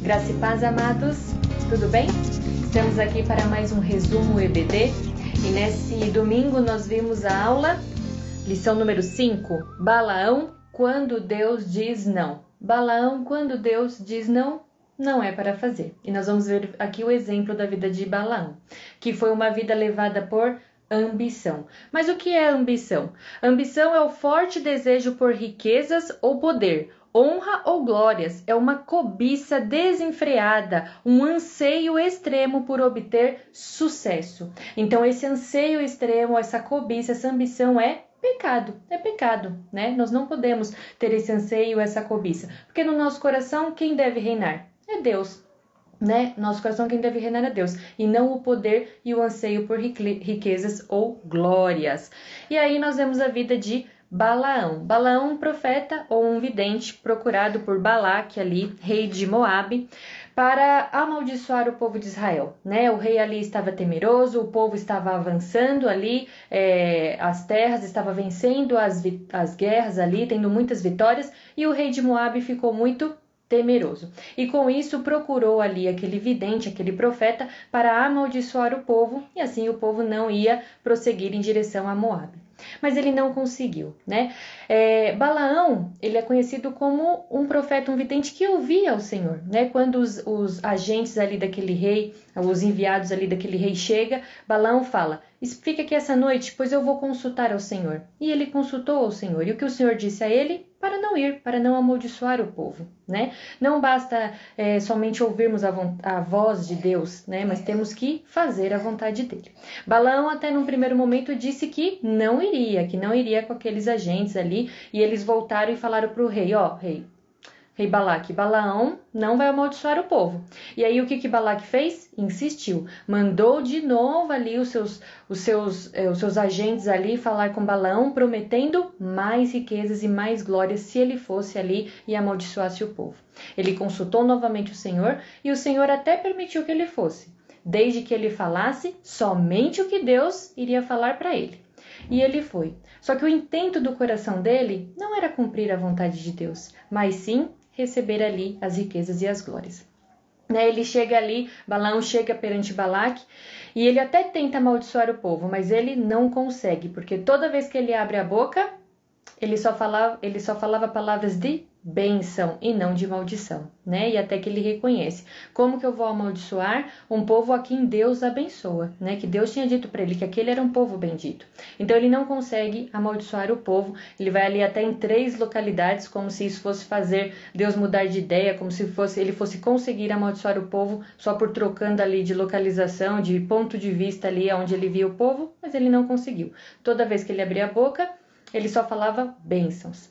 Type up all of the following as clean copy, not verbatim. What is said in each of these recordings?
Graça e paz, amados, tudo bem? Estamos aqui para mais um resumo EBD e nesse domingo nós vimos a aula, lição número 5, Balaão, quando Deus diz não. Balaão, quando Deus diz não, não é para fazer. E nós vamos ver aqui o exemplo da vida de Balaão, que foi uma vida levada por ambição. Mas o que é ambição? Ambição é o forte desejo por riquezas ou poder, honra ou glórias, é uma cobiça desenfreada, um anseio extremo por obter sucesso. Então esse anseio extremo, essa cobiça, essa ambição é pecado, né? Nós não podemos ter esse anseio, essa cobiça, porque no nosso coração quem deve reinar? É Deus. Né? Nosso coração quem deve reinar é Deus, e não o poder e o anseio por riquezas ou glórias. E aí nós vemos a vida de Balaão. Balaão, um profeta ou um vidente procurado por Balaque ali, rei de Moabe, para amaldiçoar o povo de Israel, né? O rei ali estava temeroso, o povo estava avançando ali, as terras, estava vencendo as guerras ali, tendo muitas vitórias, e o rei de Moabe ficou muito temeroso. E com isso procurou ali aquele vidente, aquele profeta, para amaldiçoar o povo, e assim o povo não ia prosseguir em direção a Moabe. Mas ele não conseguiu, né? Balaão, ele é conhecido como um profeta, um vidente que ouvia ao Senhor, né? Quando os agentes ali daquele rei, os enviados ali daquele rei chega, Balaão fala: fica aqui essa noite, pois eu vou consultar ao Senhor. E ele consultou ao Senhor, e o que o Senhor disse a ele? Para não ir, para não amaldiçoar o povo, né? Não basta somente ouvirmos a voz de Deus, né? Mas temos que fazer a vontade dele. Balaão até num primeiro momento disse que não iria com aqueles agentes ali, e eles voltaram e falaram para o rei, rei Balaque, Balaão não vai amaldiçoar o povo. E aí o que Balaque fez? Insistiu, mandou de novo ali os seus agentes ali falar com Balaão, prometendo mais riquezas e mais glórias se ele fosse ali e amaldiçoasse o povo. Ele consultou novamente o Senhor, e o Senhor até permitiu que ele fosse, desde que ele falasse somente o que Deus iria falar para ele. E ele foi. Só que o intento do coração dele não era cumprir a vontade de Deus, mas sim receber ali as riquezas e as glórias. Ele chega ali, Balaão chega perante Balaque, e ele até tenta amaldiçoar o povo, mas ele não consegue, porque toda vez que ele abre a boca, ele só falava palavras de bênção e não de maldição, né? E até que ele reconhece: como que eu vou amaldiçoar um povo a quem Deus abençoa, né? Que Deus tinha dito para ele que aquele era um povo bendito. Então ele não consegue amaldiçoar o povo. Ele vai ali até em 3 localidades, como se isso fosse fazer Deus mudar de ideia, como se ele fosse conseguir amaldiçoar o povo só por trocando ali de localização, de ponto de vista ali onde ele via o povo, mas ele não conseguiu. Toda vez que ele abria a boca, ele só falava bênçãos.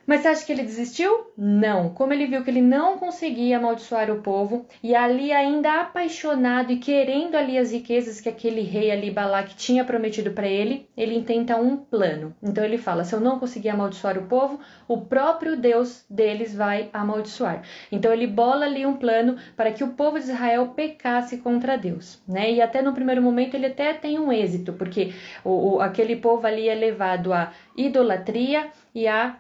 Mas você acha que ele desistiu? Não. Como ele viu que ele não conseguia amaldiçoar o povo, e ali ainda apaixonado e querendo ali as riquezas que aquele rei ali, Balaque, tinha prometido para ele, ele intenta um plano. Então ele fala: se eu não conseguir amaldiçoar o povo, o próprio Deus deles vai amaldiçoar. Então ele bola ali um plano para que o povo de Israel pecasse contra Deus, né? E até no primeiro momento ele até tem um êxito, porque aquele povo ali é levado à idolatria e à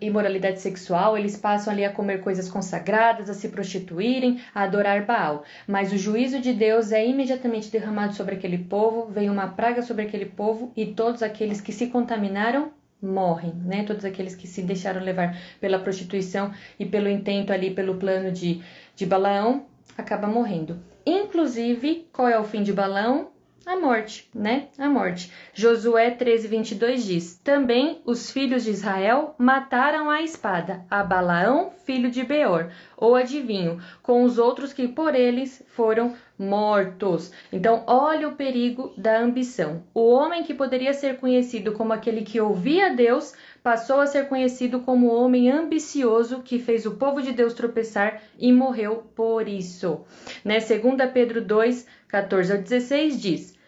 imoralidade sexual. Eles passam ali a comer coisas consagradas, a se prostituírem, a adorar Baal. Mas o juízo de Deus é imediatamente derramado sobre aquele povo, vem uma praga sobre aquele povo, e todos aqueles que se contaminaram morrem, né? Todos aqueles que se deixaram levar pela prostituição e pelo intento ali, pelo plano de Balaão, acabam morrendo. Inclusive, qual é o fim de Balaão? A morte, né? A morte. Josué 13:22 diz: também os filhos de Israel mataram à espada a Balaão, filho de Beor, ou adivinho, com os outros que por eles foram mortos. Então, olha o perigo da ambição. O homem que poderia ser conhecido como aquele que ouvia Deus, passou a ser conhecido como o homem ambicioso que fez o povo de Deus tropeçar e morreu por isso. Né? 2 Pedro 2:14-16 diz: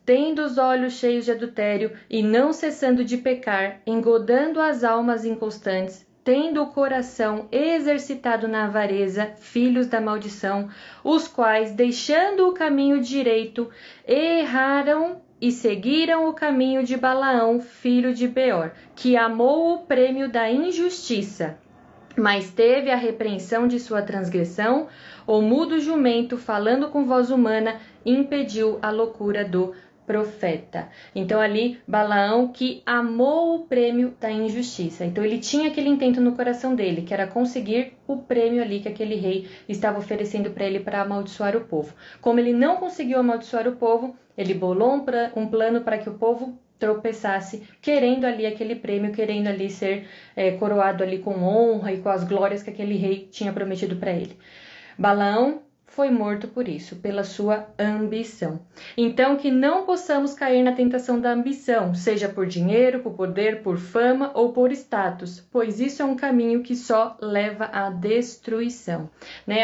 tendo os olhos cheios de adultério e não cessando de pecar, engodando as almas inconstantes, tendo o coração exercitado na avareza, filhos da maldição, os quais, deixando o caminho direito, erraram e seguiram o caminho de Balaão, filho de Beor, que amou o prêmio da injustiça mas teve a repreensão de sua transgressão, o mudo jumento, falando com voz humana, impediu a loucura do profeta. Então ali, Balaão que amou o prêmio da injustiça. Então ele tinha aquele intento no coração dele, que era conseguir o prêmio ali que aquele rei estava oferecendo para ele para amaldiçoar o povo. Como ele não conseguiu amaldiçoar o povo, ele bolou um plano para que o povo tropeçasse, querendo ali aquele prêmio, querendo ali ser coroado ali com honra e com as glórias que aquele rei tinha prometido para ele. Balaão foi morto por isso, pela sua ambição. Então, que não possamos cair na tentação da ambição, seja por dinheiro, por poder, por fama ou por status, pois isso é um caminho que só leva à destruição.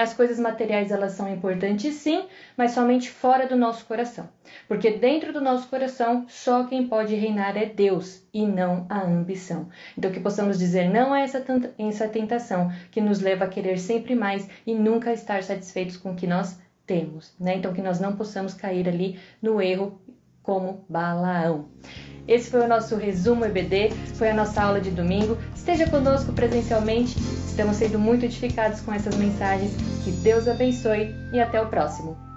As coisas materiais, elas são importantes sim, mas somente fora do nosso coração. Porque dentro do nosso coração, só quem pode reinar é Deus e não a ambição. Então, que possamos dizer não a essa tentação que nos leva a querer sempre mais e nunca estar satisfeitos com o que nós temos. Então, que nós não possamos cair ali no erro como Balaão. Esse foi o nosso resumo EBD, foi a nossa aula de domingo. Esteja conosco presencialmente, estamos sendo muito edificados com essas mensagens. Que Deus abençoe e até o próximo.